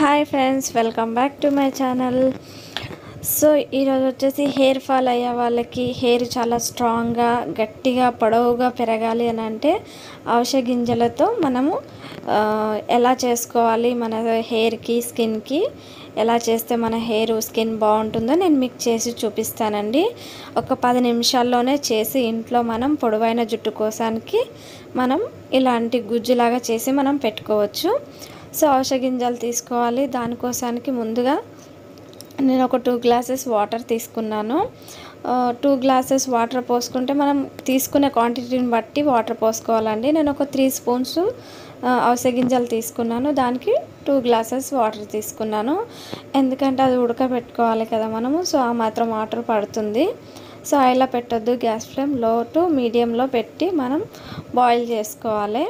Hi friends, welcome back to my channel. So ఈరోజు వచ్చేసి hair fall అయ్యే వాళ్ళకి హెయిర్ చాలా స్ట్రాంగ్గా గట్టిగా పొడవుగా పెరగాలి అని అంటే అవిసె గింజలతో మనము ఎలా చేసుకోవాలి, మన హెయిర్కి స్కిన్కి ఎలా చేస్తే మన హెయిర్ స్కిన్ బాగుంటుందో నేను మీకు చేసి చూపిస్తానండి. ఒక 10 నిమిషాల్లోనే చేసి ఇంట్లో మనం పొడవైన జుట్టు కోసానికి మనం ఇలాంటి గుజ్జులాగా చేసి మనం పెట్టుకోవచ్చు. సో అవిసె గింజలు తీసుకోవాలి. దానికోసానికి ముందుగా నేను ఒక 2 గ్లాసెస్ వాటర్ తీసుకున్నాను. 2 గ్లాసెస్ వాటర్ పోసుకుంటే మనం తీసుకునే క్వాంటిటీని బట్టి వాటర్ పోసుకోవాలండి. నేను ఒక 3 స్పూన్స్ అవిసె గింజలు తీసుకున్నాను, దానికి 2 గ్లాసెస్ వాటర్ తీసుకున్నాను. ఎందుకంటే అది ఉడకబెట్టుకోవాలి కదా మనము, సో ఆ మాత్రం వాటర్ పడుతుంది. సో ఇలా పెట్టొద్దు, గ్యాస్ ఫ్లేమ్ లో టు మీడియంలో పెట్టి మనం బాయిల్ చేసుకోవాలి.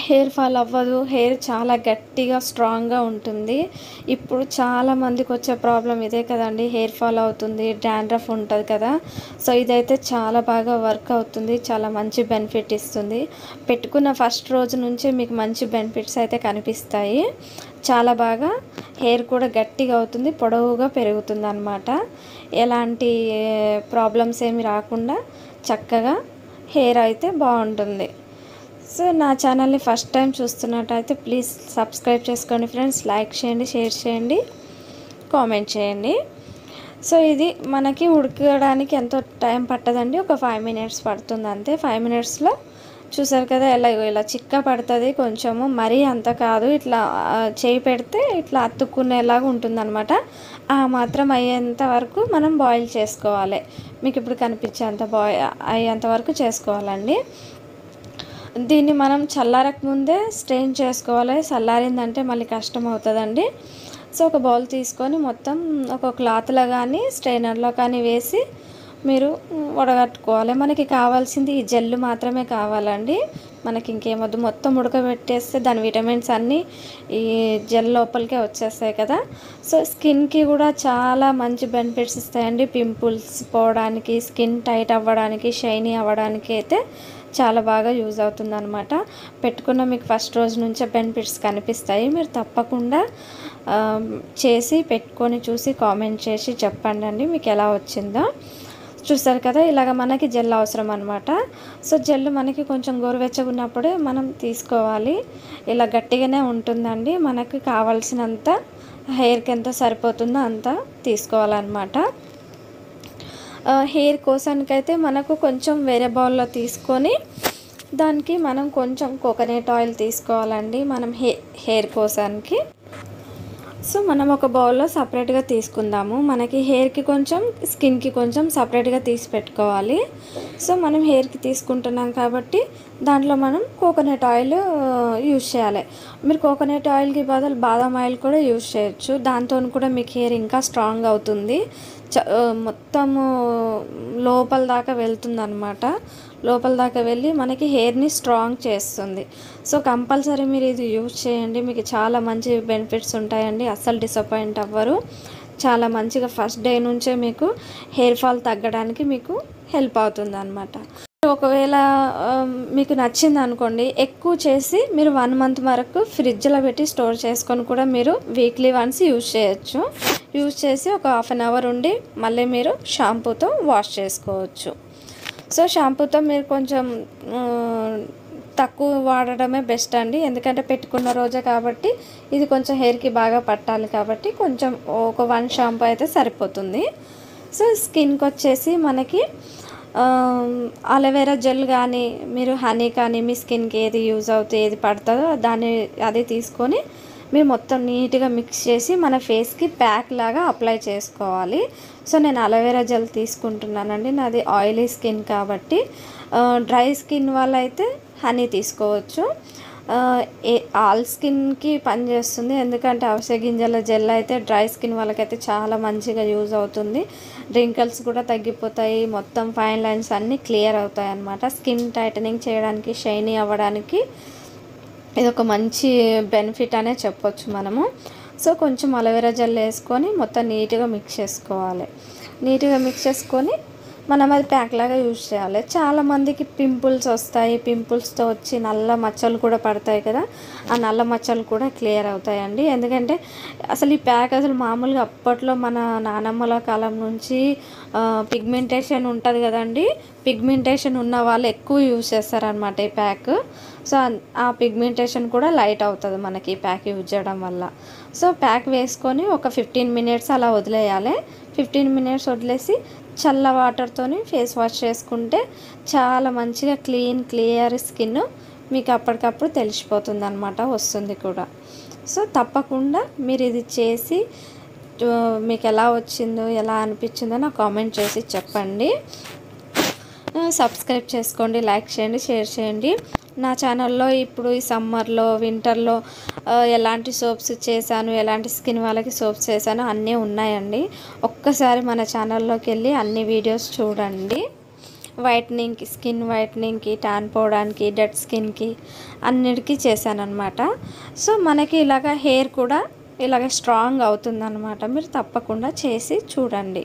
హెయిర్ ఫాల్ అవ్వదు, హెయిర్ చాలా గట్టిగా స్ట్రాంగ్గా ఉంటుంది. ఇప్పుడు చాలా మందికి వచ్చే ప్రాబ్లం ఇదే కదండి, హెయిర్ ఫాల్ అవుతుంది, డాండ్రఫ్ ఉంటుంది కదా. సో ఇదైతే చాలా బాగా వర్క్ అవుతుంది, చాలా మంచి బెనిఫిట్ ఇస్తుంది. పెట్టుకున్న ఫస్ట్ రోజు నుంచే మీకు మంచి బెనిఫిట్స్ అయితే కనిపిస్తాయి. చాలా బాగా హెయిర్ కూడా గట్టిగా అవుతుంది, పొడవుగా పెరుగుతుంది అన్నమాట. ఎలాంటి ప్రాబ్లమ్స్ ఏమి రాకుండా చక్కగా హెయిర్ అయితే బాగుంటుంది. సో నా ఛానల్ని ఫస్ట్ టైం చూస్తున్నట్టయితే ప్లీజ్ సబ్స్క్రైబ్ చేసుకోండి ఫ్రెండ్స్. లైక్ చేయండి, షేర్ చేయండి, కామెంట్ చేయండి. సో ఇది మనకి ఉడకడానికి ఎంతో టైం పట్టదండి, ఒక 5 మినిట్స్ పడుతుంది అంతే. 5 మినిట్స్లో చూసారు కదా ఇలా చిక్క పడుతుంది కొంచెము, మరీ అంత కాదు, ఇట్లా చేయి పెడితే ఇట్లా అతుక్కునేలాగా ఉంటుందన్నమాట. ఆ మాత్రం అయ్యేంత వరకు మనం బాయిల్ చేసుకోవాలి. మీకు ఇప్పుడు కనిపించేంత అయ్యేంత వరకు చేసుకోవాలండి. దీన్ని మనం చల్లారక ముందే స్ట్రెయిన్ చేసుకోవాలి, చల్లారిందంటే మళ్ళీ కష్టం అవుతుందండి. సో ఒక బౌల్ తీసుకొని మొత్తం ఒక క్లాత్లో కానీ స్ట్రెయినర్లో కానీ వేసి మీరు వడగట్టుకోవాలి. మనకి కావాల్సింది ఈ జెల్ మాత్రమే కావాలండి, మనకి ఇంకేమొద్దు. మొత్తం ఉడకబెట్టేస్తే దాని విటమిన్స్ అన్నీ ఈ జెల్ లోపలికే వచ్చేస్తాయి కదా. సో స్కిన్కి కూడా చాలా మంచి బెనిఫిట్స్ ఇస్తాయండి. పింపుల్స్ పోవడానికి, స్కిన్ టైట్ అవ్వడానికి, షైనీ అవ్వడానికి అయితే చాలా బాగా యూజ్ అవుతుంది అనమాట. పెట్టుకున్న మీకు ఫస్ట్ రోజు నుంచే బెనిఫిట్స్ కనిపిస్తాయి. మీరు తప్పకుండా చేసి పెట్టుకొని చూసి కామెంట్ చేసి చెప్పండి అండి మీకు ఎలా వచ్చిందో. చూస్తారు కదా, ఇలాగ మనకి జెల్ అవసరం అనమాట. సో జెల్ మనకి కొంచెం గోరువెచ్చగా ఉన్నప్పుడే మనం తీసుకోవాలి. ఇలా గట్టిగానే ఉంటుందండి, మనకి కావాల్సినంత హెయిర్కి ఎంత సరిపోతుందో అంత తీసుకోవాలన్నమాట. హెయిర్ కోసానికైతే మనకు కొంచెం వేరే బౌల్లో తీసుకొని దానికి మనం కొంచెం కోకోనట్ ఆయిల్ తీసుకోవాలండి మనం హెయిర్ కోసానికి. సో మనం ఒక బౌల్లో సపరేట్గా తీసుకుందాము. మనకి హెయిర్కి కొంచెం, స్కిన్కి కొంచెం సపరేట్గా తీసి పెట్టుకోవాలి. సో మనం హెయిర్కి తీసుకుంటున్నాం కాబట్టి దాంట్లో మనం కోకోనట్ ఆయిల్ యూజ్ చేయాలి. మీరు కోకోనట్ ఆయిల్కి బదులు బాదం ఆయిల్ కూడా యూజ్ చేయొచ్చు, దాంతో కూడా మీకు హెయిర్ ఇంకా స్ట్రాంగ్ అవుతుంది. మొత్తము లోపల దాకా వెళ్తుంది అనమాట, లోపల దాకా వెళ్ళి మనకి హెయిర్ని స్ట్రాంగ్ చేస్తుంది. సో కంపల్సరీ మీరు ఇది యూజ్ చేయండి, మీకు చాలా మంచి బెనిఫిట్స్ ఉంటాయండి, అస్సలు డిసప్పాయింట్ అవ్వరు. చాలా మంచిగా ఫస్ట్ డే నుంచే మీకు హెయిర్ ఫాల్ తగ్గడానికి మీకు హెల్ప్ అవుతుంది అనమాట. ఒకవేళ మీకు నచ్చింది అనుకోండి, ఎక్కువ చేసి మీరు 1 మంత్ వరకు ఫ్రిడ్జ్లో పెట్టి స్టోర్ చేసుకొని కూడా మీరు వీక్లీ వన్స్ యూజ్ చేయొచ్చు. యూజ్ చేసి ఒక 1/2 అవర్ ఉండి మళ్ళీ మీరు షాంపూతో వాష్ చేసుకోవచ్చు. సో షాంపూతో మీరు కొంచెం తక్కువ వాడడమే బెస్ట్ అండి, ఎందుకంటే పెట్టుకున్న రోజే కాబట్టి ఇది కొంచెం హెయిర్కి బాగా పట్టాలి కాబట్టి కొంచెం ఒక 1 షాంపూ అయితే సరిపోతుంది. సో స్కిన్కి వచ్చేసి మనకి అలోవెరా జెల్ కానీ, మీరు హనీ కానీ, మీ స్కిన్కి ఏది యూజ్ అవుతుంది, ఏది పడుతుందో అది తీసుకొని మీరు మొత్తం నీట్గా మిక్స్ చేసి మన ఫేస్కి ప్యాక్ లాగా అప్లై చేసుకోవాలి. సో నేను అలోవెరా జెల్ తీసుకుంటున్నానండి, నాది ఆయిలీ స్కిన్ కాబట్టి. డ్రై స్కిన్ వాళ్ళైతే హనీ తీసుకోవచ్చు. ఆల్ స్కిన్కి పనిచేస్తుంది, ఎందుకంటే అవిసె గింజల జెల్ అయితే డ్రై స్కిన్ వాళ్ళకైతే చాలా మంచిగా యూజ్ అవుతుంది. రింకల్స్ కూడా తగ్గిపోతాయి, మొత్తం ఫైన్ లైన్స్ అన్నీ క్లియర్ అవుతాయి అన్నమాట. స్కిన్ టైటనింగ్ చేయడానికి, షైనీ అవ్వడానికి ఇది ఒక మంచి బెనిఫిట్ అనే చెప్పొచ్చు మనము. సో కొంచెం అలోవెరా జెల్ వేసుకొని మొత్తం నీట్గా మిక్స్ చేసుకోవాలి. నీట్గా మిక్స్ చేసుకొని మనం అది ప్యాక్ లాగా యూజ్ చేయాలి. చాలామందికి పింపుల్స్ వస్తాయి, పింపుల్స్తో వచ్చి నల్ల మచ్చలు కూడా పడతాయి కదా, ఆ నల్ల మచ్చలు కూడా క్లియర్ అవుతాయండి. ఎందుకంటే అసలు ఈ ప్యాక్ అసలు మామూలుగా అప్పట్లో మన నానమ్మల కాలం నుంచి పిగ్మెంటేషన్ ఉంటుంది కదండి, పిగ్మెంటేషన్ ఉన్న వాళ్ళు ఎక్కువ యూజ్ చేస్తారనమాట ఈ ప్యాక్. సో ఆ పిగ్మెంటేషన్ కూడా లైట్ అవుతుంది మనకి ఈ ప్యాక్ యూజ్ చేయడం వల్ల. సో ప్యాక్ వేసుకొని ఒక 15 మినిట్స్ అలా వదిలేయాలి. 15 మినిట్స్ వదిలేసి చల్ల వాటర్తోని ఫేస్ వాష్ చేసుకుంటే చాలా మంచిగా క్లియర్ స్కిన్ మీకు అప్పటికప్పుడు తెలిసిపోతుంది అనమాట, వస్తుంది కూడా. సో తప్పకుండా మీరు ఇది చేసి మీకు ఎలా వచ్చిందో ఎలా అనిపించిందో నాకు కామెంట్ చేసి చెప్పండి. సబ్స్క్రైబ్ చేసుకోండి, లైక్ చేయండి, షేర్ చేయండి. నా ఛానల్లో ఇప్పుడు ఈ సమ్మర్లో వింటర్లో ఎలాంటి సోప్స్ చేశాను, ఎలాంటి స్కిన్ వాళ్ళకి సోప్స్ చేశాను అన్నీ ఉన్నాయండి. ఒక్కసారి మన ఛానల్లోకి వెళ్ళి అన్ని వీడియోస్ చూడండి. వైట్నింగ్కి, స్కిన్ వైట్నింగ్కి, ట్యాన్ పోవడానికి, డెడ్ స్కిన్కి అన్నిటికీ చేశాను అనమాట. సో మనకి ఇలాగ హెయిర్ కూడా ఇలాగ స్ట్రాంగ్ అవుతుందన్నమాట. మీరు తప్పకుండా చేసి చూడండి.